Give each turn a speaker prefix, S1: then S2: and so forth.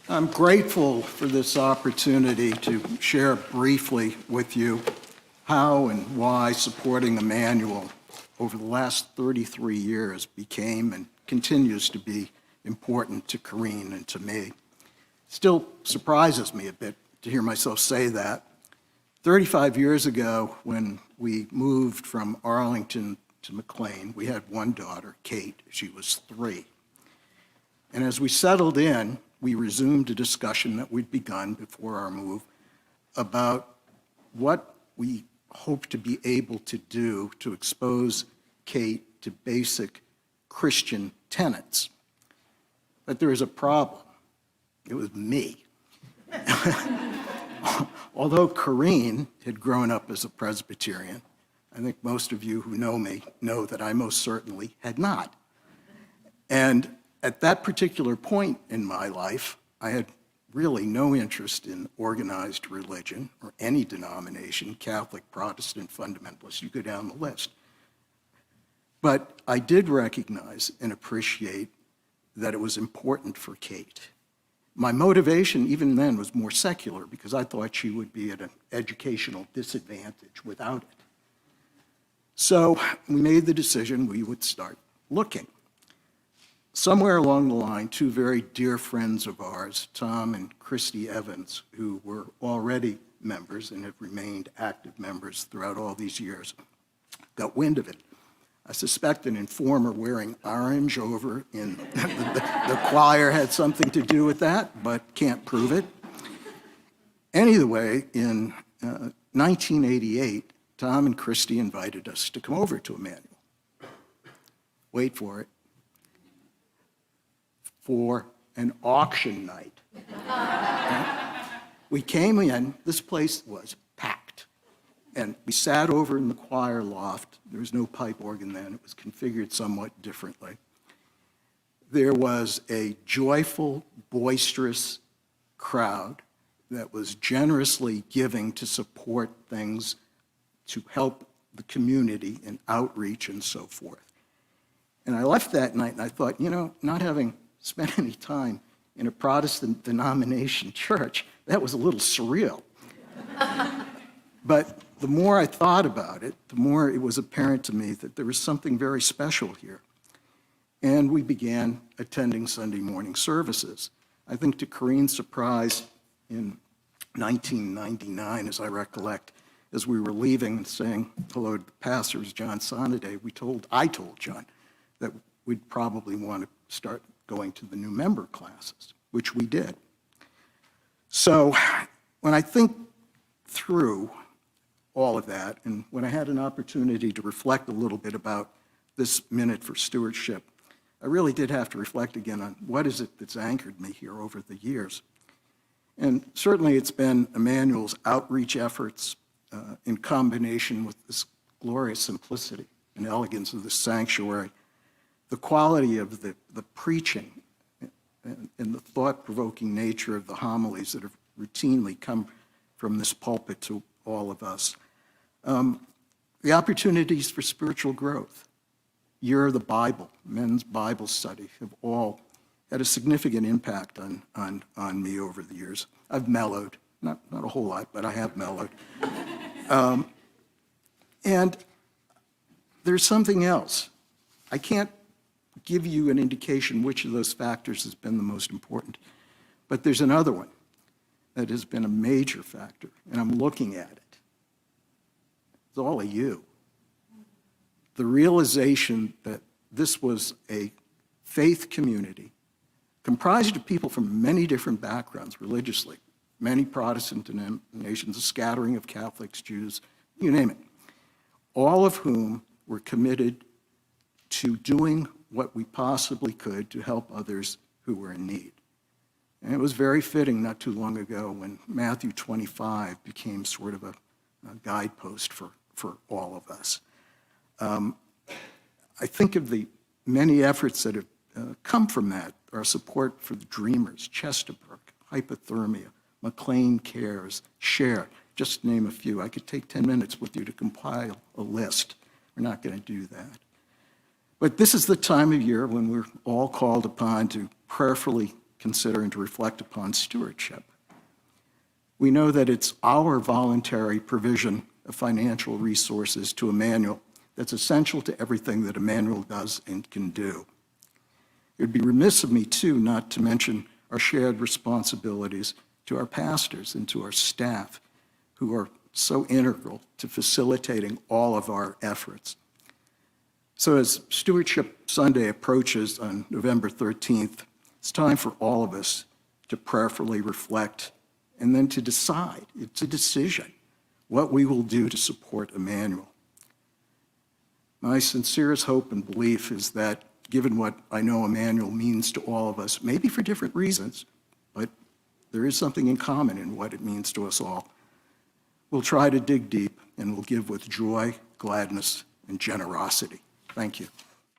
S1: I'm grateful for this opportunity to share briefly with you how and why supporting Immanuel over the last 33 years became and continues to be important to Corrine and to me. Still surprises me a bit to hear myself say that. 35 years ago, when we moved from Arlington to McLean, we had one daughter, Kate. She was 3. And as we settled in, we resumed a discussion that we'd begun before our move about what we hope to be able to do to expose Kate to basic Christian tenets. But there is a problem. It was me. Although Corrine had grown up as a Presbyterian, I think most of you who know me know that I most certainly had not. And at that particular point in my life, I had really no interest in organized religion or any denomination, Catholic, Protestant, fundamentalist, you go down the list. But I did recognize and appreciate that it was important for Kate. My motivation even then was more secular because I thought she would be at an educational disadvantage without it. So we made the decision we would start looking. Somewhere along the line, 2 very dear friends of ours, Tom and Christy Evans, who were already members and have remained active members throughout all these years, got wind of it. I suspect an informer wearing orange over in the choir had something to do with that, but can't prove it. Anyway, in 1988, Tom and Christy invited us to come over to Immanuel. Wait for it. For an auction night. We came in, this place was packed, and we sat over in the choir loft. There was no pipe organ then, it was configured somewhat differently. There was a joyful, boisterous crowd that was generously giving to support things to help the community in outreach and so forth. And I left that night and I thought, not having spent any time in a Protestant denomination church, that was a little surreal. But the more I thought about it, the more it was apparent to me that there was something very special here. And we began attending Sunday morning services. I think to Corrine's surprise, in 1999, as I recollect, as we were leaving and saying hello to the pastors, John Sonaday, I told John that we'd probably want to start going to the new member classes, which we did. So when I think through all of that, and when I had an opportunity to reflect a little bit about this minute for stewardship, I really did have to reflect again on what is it that's anchored me here over the years. And certainly it's been Immanuel's outreach efforts in combination with this glorious simplicity and elegance of the sanctuary, the quality of the preaching and the thought-provoking nature of the homilies that have routinely come from this pulpit to all of us. The opportunities for spiritual growth, Year of the Bible, men's Bible study, have all had a significant impact on me over the years. I've mellowed, not a whole lot, but I have mellowed. And there's something else. I can't give you an indication which of those factors has been the most important, but there's another one that has been a major factor, and I'm looking at it. It's all of you. The realization that this was a faith community comprised of people from many different backgrounds religiously, many Protestant denominations, a scattering of Catholics, Jews, you name it, all of whom were committed to doing what we possibly could to help others who were in need. And it was very fitting not too long ago when Matthew 25 became sort of a guidepost for all of us. I think of the many efforts that have come from that, our support for the Dreamers, Chesterburg, Hypothermia, McLean Cares, Share, just to name a few. I could take 10 minutes with you to compile a list. We're not going to do that. But this is the time of year when we're all called upon to prayerfully consider and to reflect upon stewardship. We know that it's our voluntary provision of financial resources to Immanuel that's essential to everything that Immanuel does and can do. It would be remiss of me, too, not to mention our shared responsibilities to our pastors and to our staff, who are so integral to facilitating all of our efforts. So as Stewardship Sunday approaches on November 13th, it's time for all of us to prayerfully reflect and then to decide. It's a decision what we will do to support Immanuel. My sincerest hope and belief is that, given what I know Immanuel means to all of us, maybe for different reasons, but there is something in common in what it means to us all, we'll try to dig deep and we'll give with joy, gladness, and generosity. Thank you.